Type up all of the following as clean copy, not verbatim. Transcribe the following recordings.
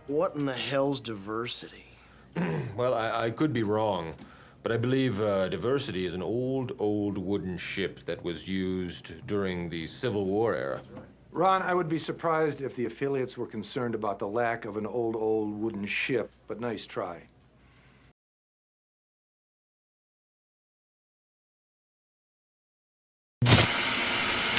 What in the hell's diversity? Well, I could be wrong, but I believe diversity is an old wooden ship that was used during the Civil War era. Ron, I would be surprised if the affiliates were concerned about the lack of an old wooden ship, but nice try.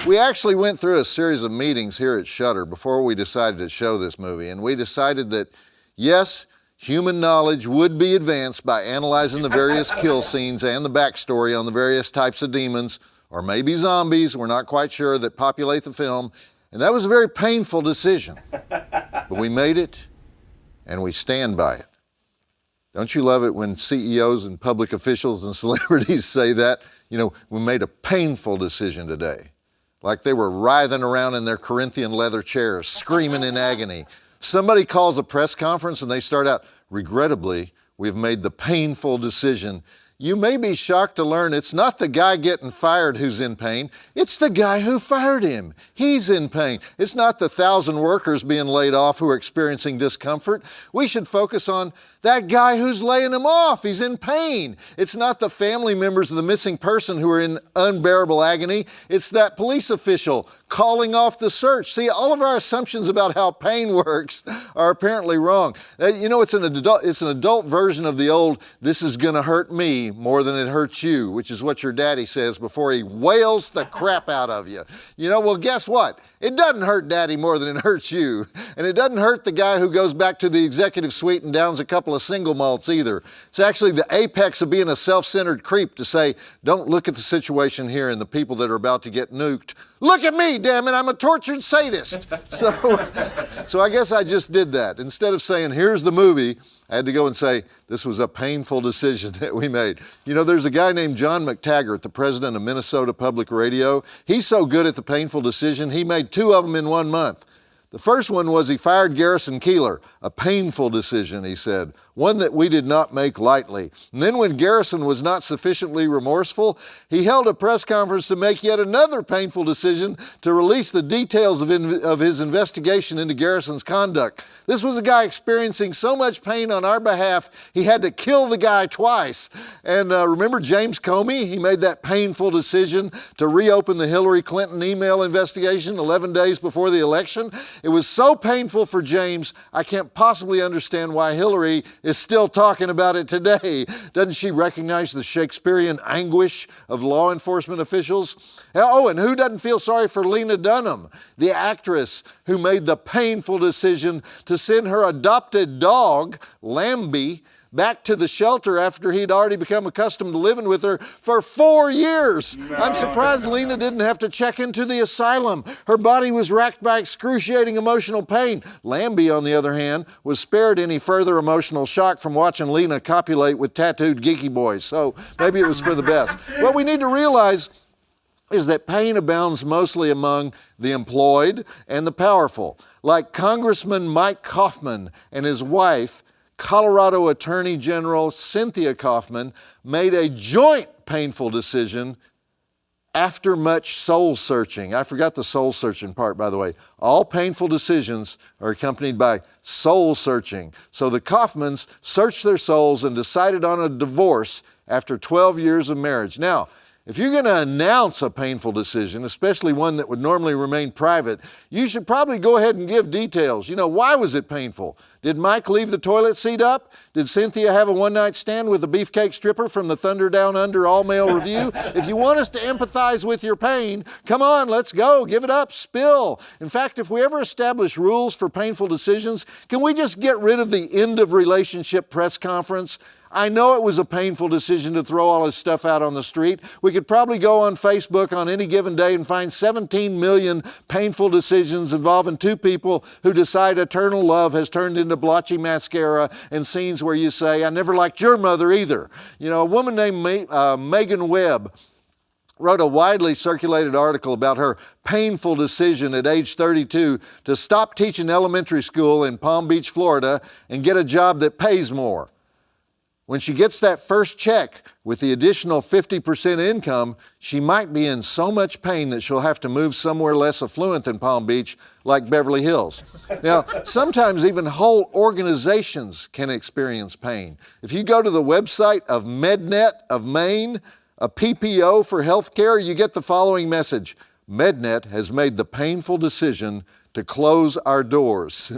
We actually went through a series of meetings here at Shudder before we decided to show this movie, and we decided that, yes, human knowledge would be advanced by analyzing the various kill scenes and the backstory on the various types of demons, or maybe zombies, we're not quite sure, that populate the film, and that was a very painful decision. But we made it, and we stand by it. Don't you love it when CEOs and public officials and celebrities say that? You know, we made a painful decision today. Like they were writhing around in their Corinthian leather chairs, screaming in agony. Somebody calls a press conference and they start out, regrettably, we've made the painful decision. You may be shocked to learn it's not the guy getting fired who's in pain, it's the guy who fired him. He's in pain. It's not the 1,000 workers being laid off who are experiencing discomfort. We should focus on that guy who's laying him off. He's in pain. It's not the family members of the missing person who are in unbearable agony. It's that police official calling off the search. See, all of our assumptions about how pain works are apparently wrong. You know, it's an adult version of the old, this is gonna hurt me more than it hurts you, which is what your daddy says before he wails the crap out of you. You know, well, guess what? It doesn't hurt daddy more than it hurts you. And it doesn't hurt the guy who goes back to the executive suite and downs a couple of single malts either. It's actually the apex of being a self-centered creep to say, don't look at the situation here and the people that are about to get nuked. Look at me, damn it, I'm a tortured sadist. So I guess I just did that. Instead of saying, here's the movie, I had to go and say, this was a painful decision that we made. You know, there's a guy named John McTaggart, the president of Minnesota Public Radio. He's so good at the painful decision, he made 2 of them in 1 month. The first one was he fired Garrison Keillor, a painful decision, he said, one that we did not make lightly. And then when Garrison was not sufficiently remorseful, he held a press conference to make yet another painful decision to release the details of his investigation into Garrison's conduct. This was a guy experiencing so much pain on our behalf, he had to kill the guy twice. And remember James Comey? He made that painful decision to reopen the Hillary Clinton email investigation 11 days before the election. It was so painful for James, I can't possibly understand why Hillary is still talking about it today. Doesn't she recognize the Shakespearean anguish of law enforcement officials? Oh, and who doesn't feel sorry for Lena Dunham, the actress who made the painful decision to send her adopted dog, Lambie, back to the shelter after he'd already become accustomed to living with her for 4 years. No. I'm surprised Lena didn't have to check into the asylum. Her body was racked by excruciating emotional pain. Lambie, on the other hand, was spared any further emotional shock from watching Lena copulate with tattooed geeky boys. So maybe it was for the best. What we need to realize is that pain abounds mostly among the employed and the powerful. Like Congressman Mike Kaufman and his wife, Colorado Attorney General Cynthia Kaufman, made a joint painful decision after much soul searching. I forgot the soul searching part, by the way. All painful decisions are accompanied by soul searching. So the Kaufmans searched their souls and decided on a divorce after 12 years of marriage. Now, if you're going to announce a painful decision, especially one that would normally remain private, you should probably go ahead and give details. You know, why was it painful? Did Mike leave the toilet seat up? Did Cynthia have a one-night stand with a beefcake stripper from the Thunder Down Under all-male review? If you want us to empathize with your pain, come on, let's go, give it up, spill. In fact, if we ever establish rules for painful decisions, can we just get rid of the end of relationship press conference? I know it was a painful decision to throw all his stuff out on the street. We could probably go on Facebook on any given day and find 17 million painful decisions involving 2 people who decide eternal love has turned into blotchy mascara and scenes where you say, I never liked your mother either. You know, a woman named Megan Webb wrote a widely circulated article about her painful decision at age 32 to stop teaching elementary school in Palm Beach, Florida, and get a job that pays more. When she gets that first check with the additional 50% income, she might be in so much pain that she'll have to move somewhere less affluent than Palm Beach, like Beverly Hills. Now, sometimes even whole organizations can experience pain. If you go to the website of MedNet of Maine, a PPO for healthcare, you get the following message: MedNet has made the painful decision to close our doors.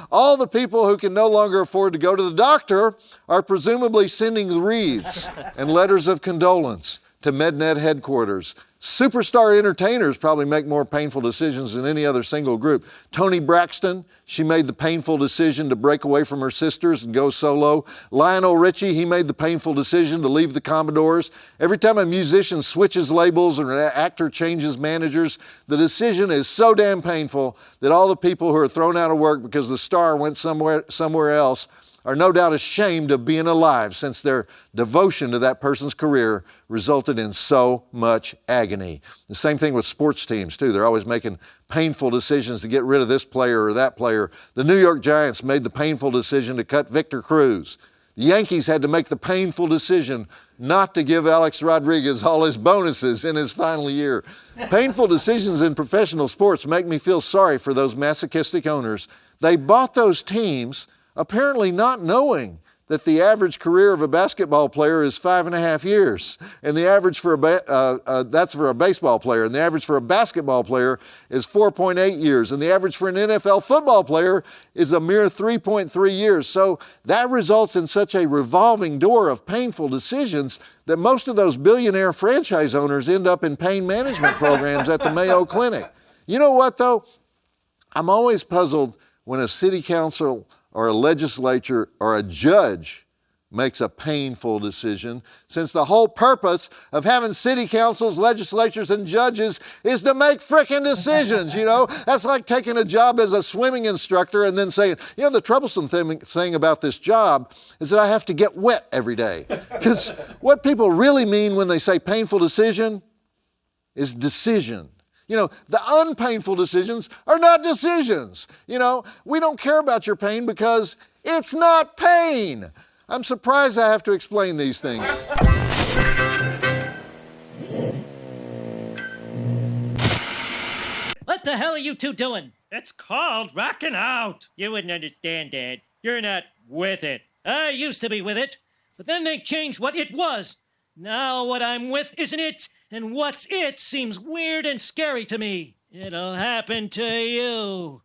All the people who can no longer afford to go to the doctor are presumably sending wreaths and letters of condolence to MedNet headquarters. Superstar entertainers probably make more painful decisions than any other single group. Toni Braxton, she made the painful decision to break away from her sisters and go solo. Lionel Richie, he made the painful decision to leave the Commodores. Every time a musician switches labels or an actor changes managers, the decision is so damn painful that all the people who are thrown out of work because the star went somewhere else are no doubt ashamed of being alive, since their devotion to that person's career resulted in so much agony. The same thing with sports teams, too. They're always making painful decisions to get rid of this player or that player. The New York Giants made the painful decision to cut Victor Cruz. The Yankees had to make the painful decision not to give Alex Rodriguez all his bonuses in his final year. Painful decisions in professional sports make me feel sorry for those masochistic owners. They bought those teams apparently not knowing that the average career of a basketball player is 5.5 years, and the average for that's for a baseball player, and the average for a basketball player is 4.8 years, and the average for an NFL football player is a mere 3.3 years. So that results in such a revolving door of painful decisions that most of those billionaire franchise owners end up in pain management programs at the Mayo Clinic. You know what, though? I'm always puzzled when a city council or a legislature or a judge makes a painful decision, since the whole purpose of having city councils, legislatures, and judges is to make frickin' decisions, you know? That's like taking a job as a swimming instructor and then saying, you know, the troublesome thing about this job is that I have to get wet every day. Because what people really mean when they say painful decision is decision. You know, the unpainful decisions are not decisions. You know, we don't care about your pain because it's not pain. I'm surprised I have to explain these things. What the hell are you two doing? It's called rocking out. You wouldn't understand, Dad. You're not with it. I used to be with it, but then they changed what it was. Now what I'm with isn't it, and what's it seems weird and scary to me. It'll happen to you.